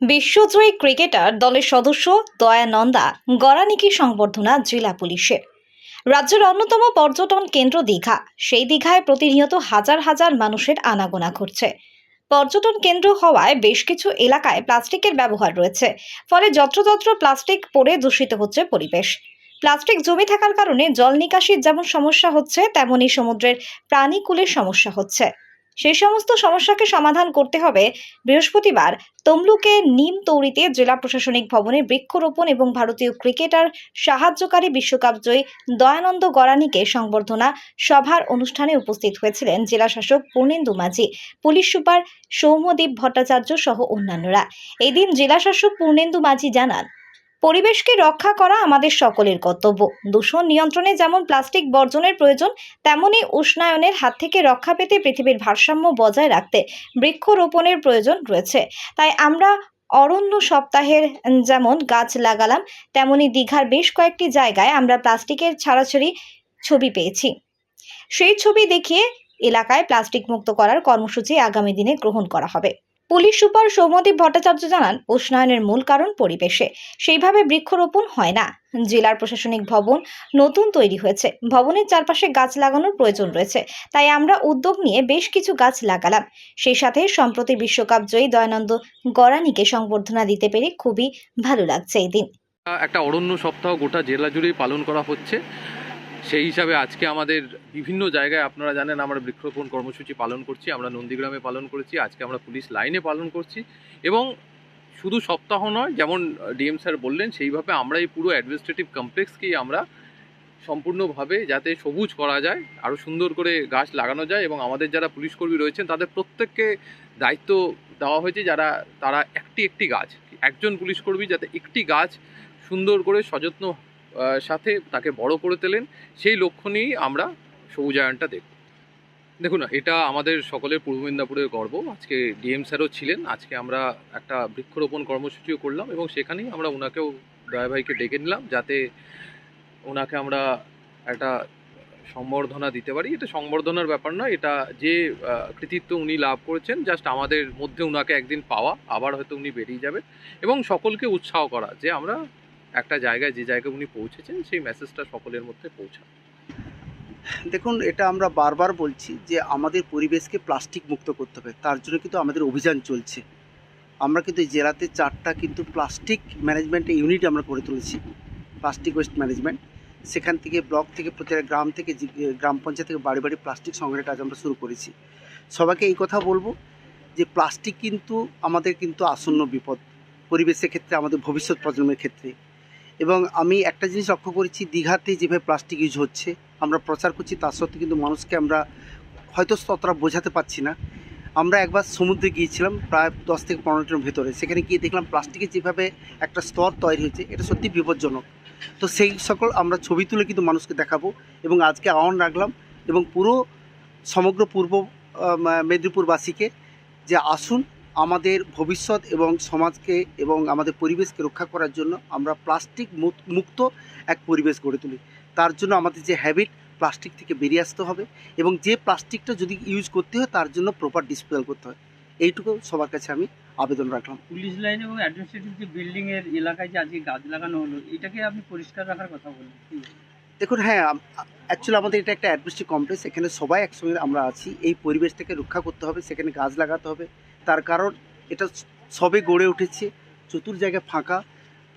বিশ্বজয়ী cricketer দলের সদস্য দয়ানন্দা গড়ানিকে সংবর্ধনা জেলা পুলিশের। রাজ্যের অন্যতম পর্যটন কেন্দ্র দীঘা, সেই দীঘায় প্রতিনিয়ত হাজার হাজার মানুষের আনাগোনা ঘটছে। পর্যটন কেন্দ্র হওয়ায় বেশ কিছু এলাকায় প্লাস্টিকের ব্যবহার রয়েছে, ফলে যত্রতত্র প্লাস্টিক পড়ে দূষিত হচ্ছে পরিবেশ। প্লাস্টিক জমে থাকার কারণে জল নিকাশির যেমন সমস্যা হচ্ছে, তেমনি সমুদ্রের প্রাণীকুলের সমস্যা হচ্ছে। সেই সমস্ত সমস্যাকে সমাধান করতে হবে বৃহস্পতিবার তমলুকের নিমতৌড়িতে জেলা প্রশাসনিক ভবনে বৃক্ষরোপণ এবং ভারতীয় ক্রিকেটার সাহায্যকারী বিশ্বকাপ জয়ী দয়ানন্দ গড়ানিকে সংবর্ধনা সভার অনুষ্ঠানে উপস্থিত হয়েছিলেন জেলা শাসক পূর্ণেন্দু মাঝি, পুলিশ সুপার সৌম্যদীপ ভট্টাচার্য সহ অন্যান্যরা। এই দিন জেলা শাসক পূর্ণেন্দু মাঝি জানান, পরিবেশকে রক্ষা করা আমাদের সকলের কর্তব্য। দূষণ নিয়ন্ত্রণে যেমন প্লাস্টিক বর্জনের প্রয়োজন, তেমনি উষ্ণায়নের হাত থেকে রক্ষা পেতে পৃথিবীর ভারসাম্য বজায় রাখতে বৃক্ষরোপণের প্রয়োজন রয়েছে। তাই আমরা অরণ্য সপ্তাহের যেমন গাছ লাগালাম, তেমনি দীঘার বেশ কয়েকটি জায়গায় আমরা প্লাস্টিকের ছাড়াছাড়ি ছবি পেয়েছি। সেই ছবি দেখিয়ে এলাকায় প্লাস্টিক মুক্ত করার কর্মসূচি আগামী দিনে গ্রহণ করা হবে। পুলিশ সুপার সৌম্যদীপ ভট্টাচার্য জানান, উষ্ণায়নের মূল কারণ পরিবেশে সেইভাবে বৃক্ষরোপণ হয় না। জেলার প্রশাসনিক ভবন নতুন তৈরি হয়েছে, ভবনের চারপাশে গাছ লাগানোর প্রয়োজন রয়েছে, তাই আমরা উদ্যোগ নিয়ে বেশ কিছু গাছ লাগালাম। সেই সাথে সম্প্রতি বিশ্বকাপ জয়ী দয়ানন্দ গড়ানিকে সংবর্ধনা দিতে পেরে খুবই ভালো লাগছে। এই দিন একটা অরণ্য সপ্তাহ গোটা জেলা জুড়েই পালন করা হচ্ছে। সেই হিসাবে আজকে আমাদের বিভিন্ন জায়গায়, আপনারা জানেন, আমরা বৃক্ষরোপণ কর্মসূচি পালন করছি। আমরা নন্দীগ্রামে পালন করেছি, আজকে আমরা পুলিশ লাইনে পালন করছি। এবং শুধু সপ্তাহ নয়, যেমন ডিএম স্যার বললেন, সেইভাবে আমরা এই পুরো অ্যাডমিনিস্ট্রেটিভ কমপ্লেক্সকেই আমরা সম্পূর্ণভাবে যাতে সবুজ করা যায়, আরও সুন্দর করে গাছ লাগানো যায়। এবং আমাদের যারা পুলিশকর্মী রয়েছেন তাদের প্রত্যেককে দায়িত্ব দেওয়া হয়েছে, তারা একটি গাছ, একজন পুলিশকর্মী যাতে একটি গাছ সুন্দর করে সযত্ন সাথে তাকে বড় করে তোলেন, সেই লক্ষ্য নিয়েই আমরা সবুজায়নটা দেখুন, এটা আমাদের সকলের পূর্ব মেদিনীপুরের গর্ব। আজকে ডিএম স্যারও ছিলেন, আজকে আমরা একটা বৃক্ষরোপণ কর্মসূচিও করলাম এবং সেখানেই আমরা ওনাকেও, দয়া ভাইকে ডেকে নিলাম, যাতে ওনাকে আমরা একটা সম্বর্ধনা দিতে পারি। এটা সংবর্ধনার ব্যাপার নয়, এটা যে কৃতিত্ব উনি লাভ করেছেন, জাস্ট আমাদের মধ্যে ওনাকে একদিন পাওয়া, আবার হয়তো উনি বেরিয়ে যাবেন, এবং সকলকে উৎসাহ করা যে আমরা একটা জায়গায়, যে জায়গায় উনি পৌঁছেছেন, সেই মেসেজটা সকলের মধ্যে পৌঁছান। দেখুন, এটা আমরা বারবার বলছি যে আমাদের পরিবেশকে প্লাস্টিক মুক্ত করতে হবে। তার জন্য কিন্তু আমাদের অভিযান চলছে। আমরা কিন্তু এই জেলাতে 4টা কিন্তু প্লাস্টিক ম্যানেজমেন্ট ইউনিট আমরা করে তুলেছি, প্লাস্টিক ওয়েস্ট ম্যানেজমেন্ট। সেখান থেকে ব্লক থেকে, প্রতিটা গ্রাম থেকে, গ্রাম পঞ্চায়েত থেকে বাড়ি বাড়ি প্লাস্টিক সংগ্রহের কাজ আমরা শুরু করেছি। সবাইকে এই কথা বলবো যে প্লাস্টিক কিন্তু আমাদের কিন্তু আসন্ন বিপদ, পরিবেশের ক্ষেত্রে, আমাদের ভবিষ্যৎ প্রজন্মের ক্ষেত্রে। এবং আমি একটা জিনিস লক্ষ্য করেছি, দীঘাতে যেভাবে প্লাস্টিক ইউজ হচ্ছে, আমরা প্রচার করছি, তার সত্ত্বেও কিন্তু মানুষকে আমরা হয়তো ততটা বোঝাতে পারছি না। আমরা একবার সমুদ্রে গিয়েছিলাম প্রায় 10 থেকে 15 মিনিটের ভেতরে, সেখানে গিয়ে দেখলাম প্লাস্টিকের যেভাবে একটা স্তর তৈরি হয়েছে, এটা সত্যি বিপজ্জনক। তো সেই সকল আমরা ছবি তুলে কিন্তু মানুষকে দেখাবো এবং আজকে আহ্বান রাখলাম এবং পুরো সমগ্র পূর্ব মেদিনীপুরবাসীকে যে আসুন, আমাদের ভবিষ্যৎ এবং সমাজকে এবং আমাদের পরিবেশকে রক্ষা করার জন্য আমরা প্লাস্টিক মুক্ত এক পরিবেশ গড়ে তুলি। তার জন্য আমাদের যে হ্যাবিট, প্লাস্টিক থেকে বেরিয়ে আসতে হবে এবং যে প্লাস্টিকটা যদি ইউজ করতে হয় তার জন্য প্রপার ডিসপোজাল করতে হয়। এইটুকু সবার কাছে আমি আবেদন রাখলাম। পুলিশ লাইন এবং অ্যাডমিনিস্ট্রেটিভ যে বিল্ডিংয়ের এলাকায় যে আজকে গাছ লাগানো হলো, এটাকে আপনি পরিষ্কার রাখার কথা বললেন। দেখুন, হ্যাঁ, অ্যাকচুয়ালি আমাদের এটা একটা অ্যাডমিনিস্ট্রেটিভ কমপ্লেক্স, এখানে সবাই একসঙ্গে আমরা আছি। এই পরিবেশটাকে রক্ষা করতে হবে, সেখানে গাছ লাগাতে হবে। তার কারণ এটা সবে গড়ে উঠেছে, চতুর জায়গায় ফাঁকা।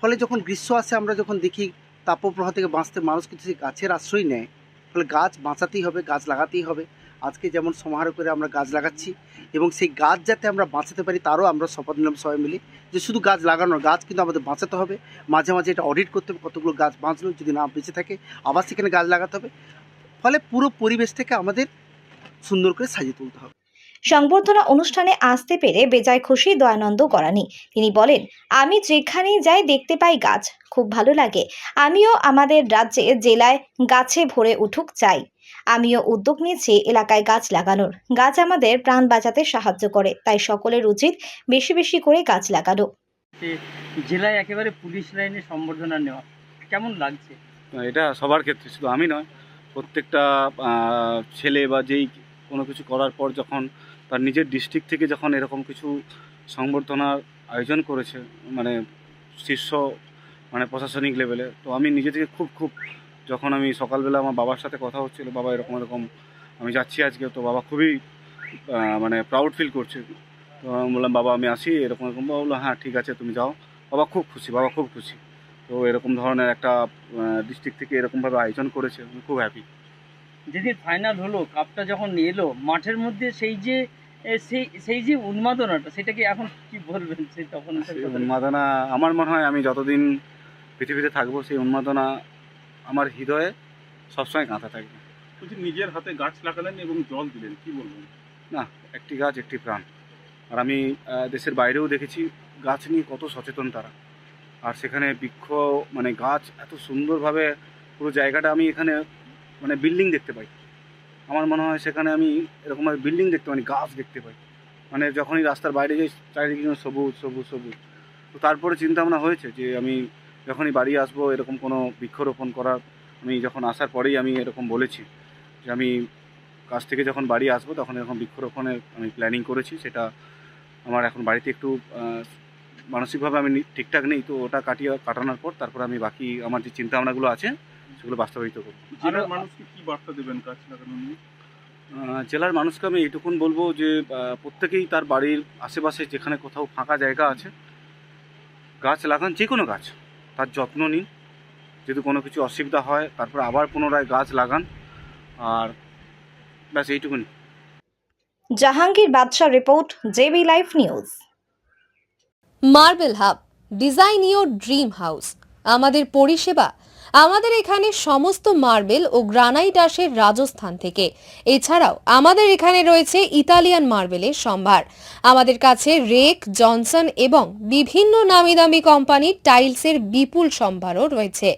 ফলে যখন গ্রীষ্ম আসে, আমরা যখন দেখি তাপপ্রবাহ থেকে বাঁচতে মানুষ কিন্তু সেই গাছের আশ্রয় নেয়। ফলে গাছ বাঁচাতেই হবে, গাছ লাগাতেই হবে। আজকে যেমন সমারোহ করে আমরা গাছ লাগাচ্ছি এবং সেই গাছ যাতে আমরা বাঁচাতে পারি তারও আমরা শপথ নিলাম সবাই মিলে, যে শুধু গাছ লাগানোর, গাছ কিন্তু আমাদের বাঁচাতে হবে। মাঝে মাঝে এটা অডিট করতে হবে, কতগুলো গাছ বাঁচলো, যদি না বেঁচে থাকে আবার সেখানে গাছ লাগাতে হবে। ফলে পুরো পরিবেশটাকে আমাদের সুন্দর করে সাজিয়ে তুলতে হবে। সংবর্ধনা অনুষ্ঠানে আসতে পেরে বেজায় খুশি দয়ানন্দ গড়ানি। তিনি বলেন, আমি যেখানেই যাই দেখতে পাই গাছ, খুব ভালো লাগে। আমিও আমাদের রাজ্যে, জেলায় গাছে ভরে উঠুক চাই। আমিও উদ্যোগ নিয়েছি এলাকায় গাছ লাগানোর। গাছ আমাদের প্রাণ বাঁচাতে সাহায্য করে, তাই সকলের উচিত বেশি বেশি করে গাছ লাগানো। জেলায় একেবারে পুলিশ লাইনে সম্বর্ধনা নেওয়া কেমন লাগছে? এটা সবার ক্ষেত্রে, শুধু আমি নয়, প্রত্যেকটা ছেলে বা যেই কোনো কিছু করার পর যখন তার নিজের ডিস্ট্রিক্ট থেকে যখন এরকম কিছু সংবর্ধনার আয়োজন করেছে, মানে শীর্ষ মানে প্রশাসনিক লেভেলে, তো আমি নিজে থেকে খুব যখন আমি সকালবেলা আমার বাবার সাথে কথা হচ্ছিল, বাবা এরকম আমি যাচ্ছি আজকে, তো বাবা খুবই মানে প্রাউড ফিল করছে। তো আমি বললাম, বাবা আমি আসি, এরকম বাবা বললো হ্যাঁ ঠিক আছে তুমি যাও। বাবা খুব খুশি। তো এরকম ধরনের একটা ডিস্ট্রিক্ট থেকে এরকমভাবে আয়োজন করেছে, আমি খুব হ্যাপি। যেদিন ফাইনাল হলো, কাপটা যখন এলো মাঠের মধ্যে, সেই যে উন্মাদনাটা, সেটাকে এখন কি বলবেন? সেই তখন সেই উন্মাদনা আমার মনে হয় আমি যতদিন পৃথিবীতে থাকবো সেই উন্মাদনা আমার হৃদয়ে সবসময় কাঁথা থাকবে। বলছি নিজের হাতে গাছ লাগালেন এবং জল দিলেন, কি বলবেন? না, একটি গাছ একটি প্রাণ। আর আমি দেশের বাইরেও দেখেছি গাছ নিয়ে কত সচেতন তারা। আর সেখানে বৃক্ষ মানে গাছ এত সুন্দরভাবে পুরো জায়গাটা, আমি এখানে মানে বিল্ডিং দেখতে পাই। আমার মনে হয় সেখানে আমি এরকমভাবে বিল্ডিং দেখতে পাই, গাছ দেখতে পাই। মানে যখনই রাস্তার বাইরে যাই চারিদিকে সবুজ। তো তারপরে চিন্তা ভাবনা হয়েছে যে আমি যখনই বাড়ি আসবো এরকম কোনো বৃক্ষরোপণ করার, আমি যখন আসার পরেই আমি এরকম বলেছি যে আমি কাজ থেকে যখন বাড়ি আসবো তখন এরকম বৃক্ষরোপণের আমি প্ল্যানিং করেছি। সেটা আমার এখন বাড়িতে একটু মানসিকভাবে আমি ঠিকঠাক নেই, তো ওটা কাটানোর পর তারপর আমি বাকি আমার যে চিন্তা ভাবনাগুলো আছে সেগুলো বাস্তবায়িত করবো। জেলার মানুষকে কি বার্তা দেবেন গাছ লাগানো নিয়ে? জেলার মানুষকে আমি এইটুকুন বলবো যে প্রত্যেকেই তার বাড়ির আশেপাশে যেখানে কোথাও ফাঁকা জায়গা আছে গাছ লাগান, যে কোনো গাছ, তার যত্ন নিন। যদি কোনো কিছু অসুবিধা হয় তারপর আবার পুনরায় গাছ লাগান। আর ব্যাস এইটুকুনি। জাহাঙ্গীর বাদশাহ report, JB live news. Marble hub, design your dream house. আমাদের পরিষেবা, আমাদের এখানে সমস্ত মার্বেল ও গ্রানাইট আসে রাজস্থান থেকে। এছাড়াও আমাদের এখানে রয়েছে ইতালিয়ান মার্বেলের সম্ভার। আমাদের কাছে রেক, জনসন এবং বিভিন্ন নামি দামি কোম্পানির টাইলসের বিপুল সম্ভারও রয়েছে।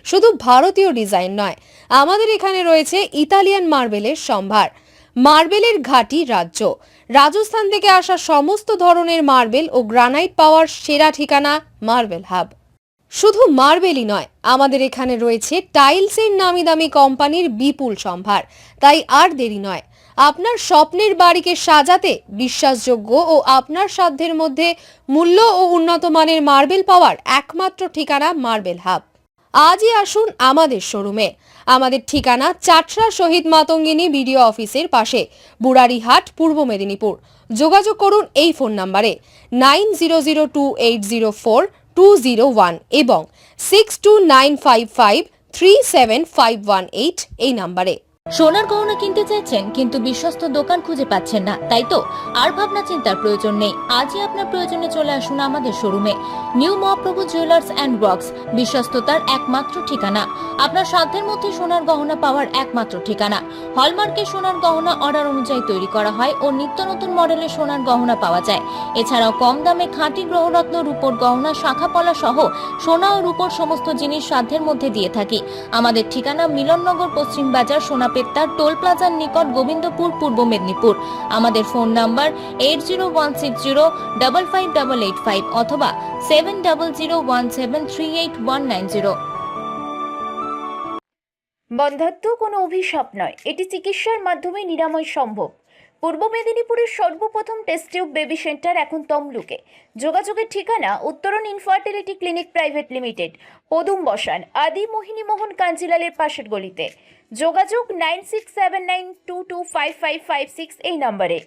শুধু ভারতীয় ডিজাইন নয়, আমাদের এখানে রয়েছে ইতালিয়ান মার্বেলের সম্ভার। মার্বেলের ঘাঁটি রাজ্য, রাজস্থান থেকে আসা সমস্ত ধরনের মার্বেল ও গ্রানাইট পাওয়ার সেরা ঠিকানা মার্বেল হাব। শুধু মার্বেলই নয়, আমাদের এখানে রয়েছে টাইলসের নামি দামি কোম্পানির বিপুল সম্ভার। তাই আর দেরি নয়, আপনার স্বপ্নের বাড়িকে সাজাতে বিশ্বাসযোগ্য ও আপনার সাধ্যের মধ্যে মূল্য ও উন্নত মানের মার্বেল পাওয়ার একমাত্র ঠিকানা মার্বেল হাব। আজই আসুন আমাদের শোরুমে। আমাদের ঠিকানা চাটরা শহীদ মাতঙ্গিনী বিডিও অফিসের পাশে, বুড়ারিহাট, পূর্ব মেদিনীপুর। যোগাযোগ করুন এই ফোন নম্বরে 9002804201 এবং 6295537518 এই নম্বরে। সোনার গহনা কিনতে চাইছেন কিন্তু বিশ্বস্ত দোকান খুঁজে পাচ্ছেন না, তাই তো আর ভাবনা চিন্তার প্রয়োজন নেই। আজই আপনার প্রয়োজনে চলে আসুন আমাদের শোরুমে। New Mahaprabhu jewellers and works, বিশ্বস্ততার একমাত্র ঠিকানা। আপনার সাধ্যের মধ্যে সোনার গহনা পাওয়ার একমাত্র ঠিকানা। হলমার্কের সোনার গহনা অর্ডার অনুযায়ী তৈরি করা হয় ও নিত্য নতুন মডেলের সোনার গহনা পাওয়া যায়। এছাড়াও কম দামে খাঁটি গ্রহরত্ন, রূপোর গহনা, শাখাপলা সহ সোনা ও রূপোর সমস্ত জিনিস সাধ্যের মধ্যে দিয়ে থাকি। আমাদের ঠিকানা মিলননগর, পশ্চিম বাজার, সোনাপেত্তার টোল প্লাজার নিকট, গোবিন্দপুর, পূর্ব মেদিনীপুর। আমাদের ফোন নাম্বার 8016055885 অথবা 7001738190। বন্ধ্যাত্ব কোনো অভিশাপ নয়, এটি চিকিৎসার মাধ্যমে নিরাময় সম্ভব। পূর্ব মেদিনীপুরের সর্বপ্রথম টেস্ট টিউব বেবি সেন্টার এখন তমলুকে। যোগাযোগের ঠিকানা উত্তরণ ইনফার্টিলিটি ক্লিনিক প্রাইভেট লিমিটেড, পদুম বসান, আদি মোহিনী মোহন কাঞ্জিলালের পাশের গলিতে। যোগাযোগ 9679225556 এই নম্বরে।